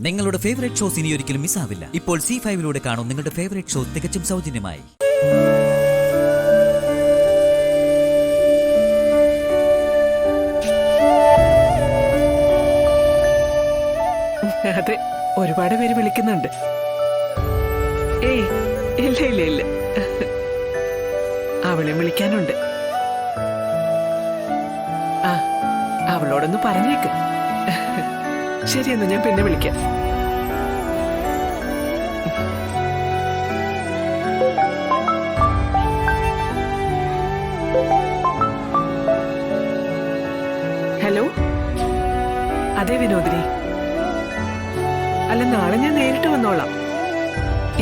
നിങ്ങളുടെ favourite shows ഇനി ഒരിക്കലും മിസ്സാവില്ല. ഇപ്പോൾ C5 കാണും നിങ്ങളുടെ ഫേവറേറ്റ് ഷോ തികച്ചും സൗജന്യമായി. അതെ, ഒരുപാട് പേര് വിളിക്കുന്നുണ്ട്. ഏയ് ഇല്ല ഇല്ല ഇല്ല, അവളെ വിളിക്കാനുണ്ട്. ആ, അവളോടൊന്ന് പറഞ്ഞേക്ക്. ശരിയെന്നാ, ഞാൻ പിന്നെ വിളിക്കാം. ഹലോ, അതെ വിനോദിനി. അല്ല, നാളെ ഞാൻ നേരിട്ട് വന്നോളാം.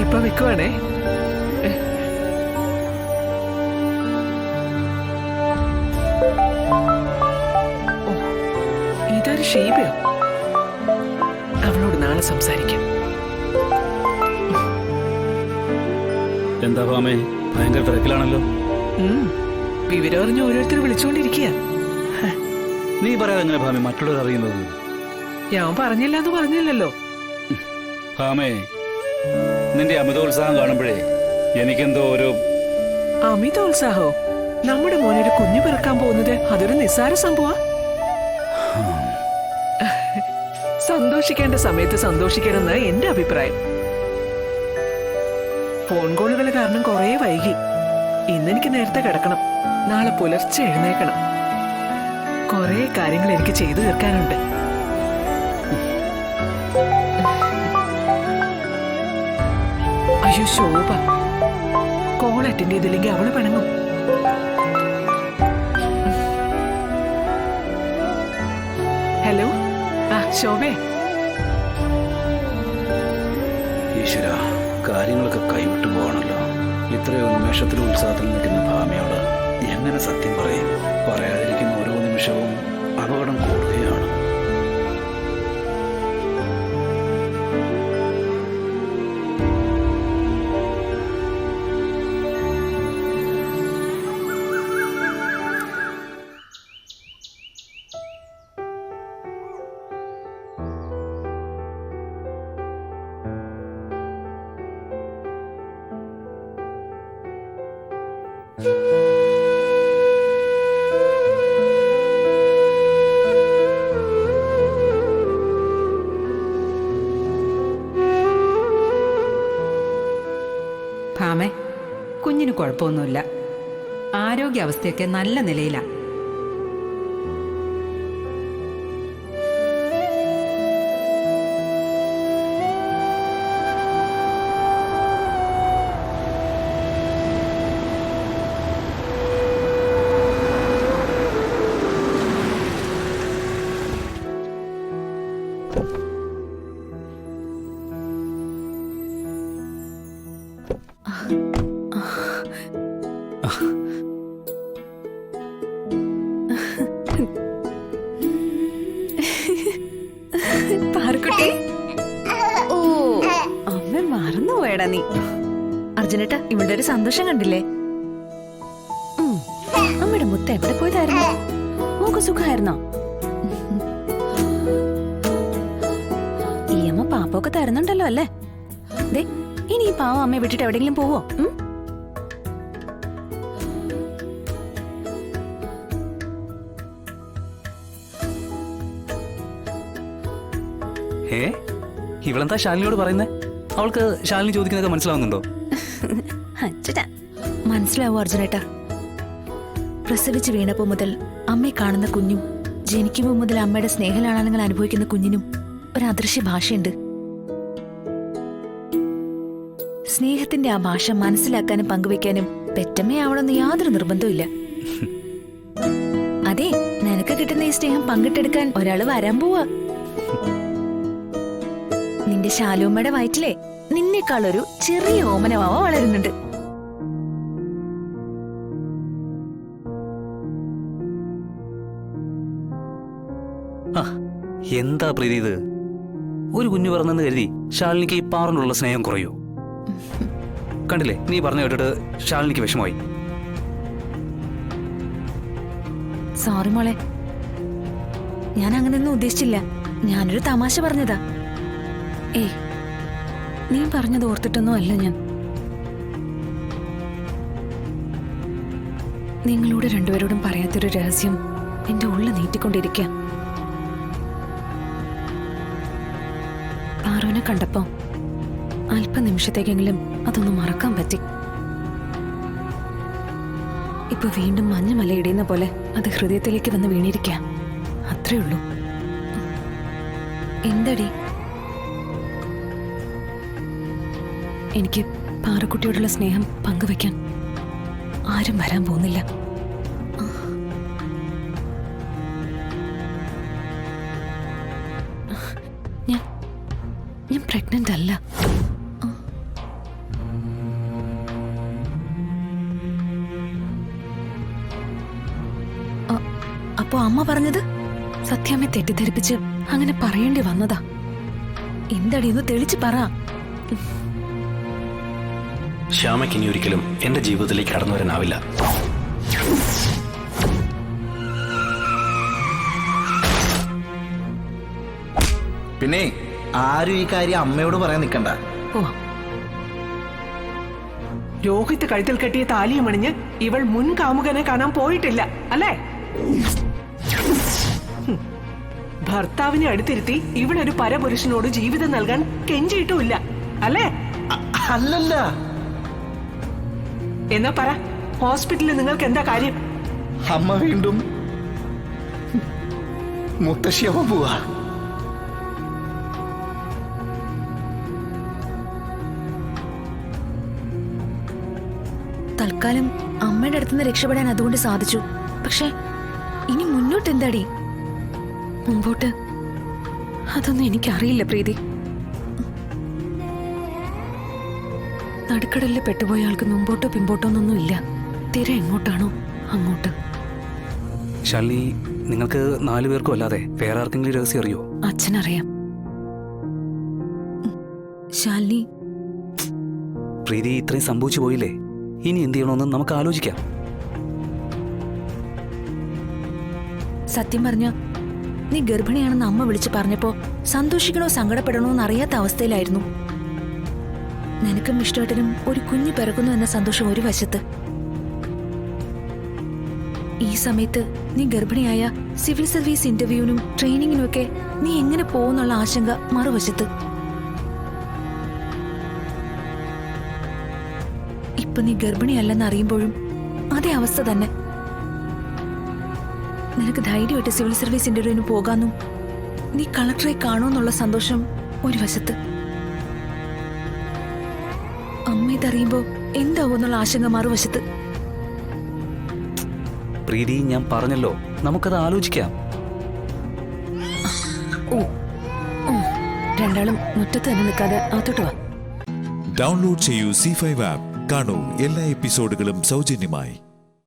ഇപ്പൊ വെക്കുവാണേ. ഓ, ഇതൊരു ഷീബയോ? അവളോട് നാളെ സംസാരിക്കാം. എന്താ ഭാമേ, ഭയങ്കര തിരക്കിലാണല്ലോ. വിവരം അറിഞ്ഞ് ഓരോരുത്തർ വിളിച്ചുകൊണ്ടിരിക്കുക. നീ പറയാതെ എങ്ങനെ ഭാമേ മറ്റുള്ളവർ അറിയുന്നത്? ഞാൻ പറഞ്ഞില്ല എന്ന് പറഞ്ഞില്ലല്ലോ. ഭാമേ, നിന്റെ അമിതോത്സാഹം കാണുമ്പോഴേ എനിക്കെന്തോ ഒരു... അമിതോത്സാഹോ? നമ്മുടെ മോനൊരു കുഞ്ഞു പിറക്കാൻ പോകുന്നത് അതൊരു നിസ്സാര സംഭവ. സന്തോഷിക്കേണ്ട സമയത്ത് സന്തോഷിക്കണമെന്ന് എന്റെ അഭിപ്രായം. ഫോൺ കോളുകൾ കാരണം കുറെ വൈകി. ഇന്നെനിക്ക് നേരത്തെ കിടക്കണം, നാളെ പുലർച്ചെ എഴുന്നേക്കണം. കുറെ കാര്യങ്ങൾ എനിക്ക് ചെയ്തു തീർക്കാനുണ്ട്. അയ്യോ ശോഭ, കോൾ അറ്റൻഡ് ചെയ്തില്ലെങ്കിൽ അവള് പിണങ്ങും. ഹലോ, ആ ശോഭേ. ഈശ്വര, കാര്യങ്ങളൊക്കെ കൈവിട്ടു പോകണല്ലോ. ഇത്രയും ഉന്മേഷത്തിലും ഉത്സാഹത്തിലും നിൽക്കുന്ന ഭാമയോട് എങ്ങനെ സത്യം പറയും? പറയാതിരിക്കുന്ന ഓരോ നിമിഷവും അപകടം കൂടുകയാണ്. ഭാമേ, കുഞ്ഞിന് കുഴപ്പമൊന്നുമില്ല. ആരോഗ്യാവസ്ഥയൊക്കെ നല്ല നിലയിലാണ്. പാറുക്കുട്ടി, ഓ അമ്മ മറന്നുപോയടാ നീ. അർജുനേട്ടാ, ഇവിടെ ഒരു സന്തോഷം കണ്ടില്ലേ? അമ്മയുടെ മുത്ത എവിടെ പോയതായിരുന്നു? മോക്ക് സുഖമായിരുന്നോ? ഈ അമ്മ പാപ്പൊക്കെ തരുന്നുണ്ടല്ലോ അല്ലേ? ദേ, ഇനി ഈ പാവം അമ്മയെ വിട്ടിട്ട് എവിടെയെങ്കിലും പോവോ? ഇവളെന്താ ശാലിനിയോട് പറയുന്നേ? അവൾക്ക് ശാലിനി ചോദിക്കുന്നതൊക്കെ മനസ്സിലാവുന്നുണ്ടോ? മനസ്സിലാവോ അർജുനേട്ടാ? പ്രസവിച്ച് വീണപ്പോ മുതൽ അമ്മയെ കാണുന്ന കുഞ്ഞും ജനിക്കുമ്പോ മുതൽ അമ്മയുടെ സ്നേഹലാളനങ്ങൾ അനുഭവിക്കുന്ന കുഞ്ഞിനും ഒരു അദൃശ്യ ഭാഷയുണ്ട്. സ്നേഹത്തിന്റെ ആ ഭാഷ മനസ്സിലാക്കാനും പങ്കുവെക്കാനും പെറ്റമ്മയാവണമെന്ന് യാതൊരു നിർബന്ധവും ഇല്ല. അതെ, നിനക്ക് കിട്ടുന്ന ഈ സ്നേഹം പങ്കിട്ടെടുക്കാൻ ഒരാള് വരാൻ പോവാ. നിന്റെ ശാലുമ്മയുടെ വയറ്റിലെ നിന്നേക്കാളൊരു ചെറിയ ഓമനമാവ വളരുന്നുണ്ട്. എന്താ പ്രീതി ഇത്? ഒരു കുഞ്ഞു പറഞ്ഞെന്ന് കരുതി ശാലിനിക്ക് ഈ പാറിനുള്ള സ്നേഹം കുറയോ? കണ്ടില്ലേ, നീ പറഞ്ഞു കേട്ടിട്ട് ശാലിനിക്ക് വിഷമമായി. സോറി മോളെ, ഞാൻ അങ്ങനെയൊന്നും ഉദ്ദേശിച്ചില്ല. ഞാനൊരു തമാശ പറഞ്ഞതാ. ഏയ്, നീ പറഞ്ഞത് ഓർത്തിട്ടൊന്നും അല്ല ഞാൻ. നിങ്ങളോട് രണ്ടുപേരോടും പറയാത്തൊരു രഹസ്യം എന്റെ ഉള്ളിൽ നീട്ടിക്കൊണ്ടിരിക്കുക. പാറുവിനെ കണ്ടപ്പോ അല്പനിമിഷത്തേക്കെങ്കിലും അതൊന്ന് മറക്കാൻ പറ്റി. ഇപ്പൊ വീണ്ടും മഞ്ഞുമല ഇടിയുന്ന പോലെ അത് ഹൃദയത്തിലേക്ക് വന്ന് വീണിരിക്കുക. അത്രേ ഉള്ളൂ. എന്തടി? എനിക്ക് പാറക്കുട്ടിയോടുള്ള സ്നേഹം പങ്കുവെക്കാൻ ആരും വരാൻ പോകുന്നില്ല. ഞാൻ പ്രഗ്നന്റ് അല്ല. അപ്പോ അമ്മ പറഞ്ഞത് സത്യാമ്മയെ തെറ്റിദ്ധരിപ്പിച്ച് അങ്ങനെ പറയേണ്ടി വന്നതാ. എന്താടി ഒന്ന് തെളിച്ച് പറ. ശ്യാമയ്ക്ക് ഇനി ഒരിക്കലും എന്റെ ജീവിതത്തിലേക്ക് കടന്നു വരാനാവില്ല. പിന്നെ ആരും ഈ കാര്യം അമ്മയോട് പറയാൻ നിൽക്കണ്ട. ഓ, രോഹിത് കഴുത്തിൽ കെട്ടിയ താലിയും അണിഞ്ഞ് ഇവൾ മുൻ കാമുകനെ കാണാൻ പോയിട്ടില്ല അല്ലേ? ഭർത്താവിനെ അടുത്തിരുത്തി ഇവളൊരു പരപുരുഷനോട് ജീവിതം നൽകാൻ കെഞ്ചിയിട്ടുമില്ല അല്ലേ? അല്ലല്ല. എന്നാ പറ, ഹോസ്പിറ്റലിൽ നിങ്ങൾക്ക് എന്താ കാര്യം? അമ്മ വീണ്ടും മുത്തശ്ശിയാവാൻ പോവാ. തൽക്കാലം അമ്മയുടെ അടുത്തുനിന്ന് രക്ഷപ്പെടാൻ അതുകൊണ്ട് സാധിച്ചു. പക്ഷെ ഇനി മുന്നോട്ട് എന്താടി? മുമ്പോട്ട് അതൊന്നും എനിക്കറിയില്ല പ്രീതി. നടുക്കടലിൽ പെട്ടുപോയ ആൾക്ക് മുമ്പോട്ടോ പിമ്പോട്ടോ ഒന്നും ഇല്ല. തിര എങ്ങോട്ടാണോ അങ്ങോട്ട്. ശാലിനി, നിങ്ങൾക്ക് 4 പേർക്കും അല്ലാതെ വേറെ ആർക്കെങ്കിലും രഹസ്യം അറിയോ? അച്ഛനറിയാം. ശാലിനി, പ്രീതി, ഇത്രയും സംഭവിച്ചു പോയില്ലേ? ഇനി എന്ത് ചെയ്യണമെന്ന് നമുക്ക് ആലോചിക്കാം. സത്യം പറഞ്ഞ നീ ഗർഭിണിയാണെന്ന് അമ്മ വിളിച്ചു പറഞ്ഞപ്പോ സന്തോഷിക്കണോ സങ്കടപ്പെടണോ എന്ന് അറിയാത്ത അവസ്ഥയിലായിരുന്നു. നിനക്കും ഇഷ്ടേട്ടനും ഒരു കുഞ്ഞ് പിറക്കുന്നു എന്ന സന്തോഷം ഒരു വശത്ത്, ഈ സമയത്ത് നീ ഗർഭിണിയായ സിവിൽ സർവീസ് ഇന്റർവ്യൂവിനും ട്രെയിനിങ്ങിനും ഒക്കെ നീ എങ്ങനെ പോകുന്നുള്ള ആശങ്ക മറുവശത്ത്. ഇപ്പൊ നീ ഗർഭിണിയല്ലെന്ന് അറിയുമ്പോഴും അതേ അവസ്ഥ തന്നെ. നിനക്ക് ധൈര്യമായിട്ട് സിവിൽ സർവീസ് ഇന്റർവ്യൂവിന് പോകാന്നും നീ കളക്ടറെ കാണുമെന്നുള്ള സന്തോഷം ഒരു വശത്ത്. അമ്മ ഇതറിയുമ്പോ എന്താവുമെന്നുള്ള ആശങ്ക മറുവശത്ത്. പ്രീതി, ഞാൻ പറഞ്ഞല്ലോ, നമുക്കത് ആലോചിക്കാം. ഓ, രണ്ടാളും മുറ്റത്ത് തന്നെ നിൽക്കാതെ അകത്തോട്ട് വാ. ഡൗൺലോഡ് ചെയ്യൂ C5 ആപ്പ്. കാണൂ എല്ലാ എപ്പിസോഡുകളും സൗജന്യമായി.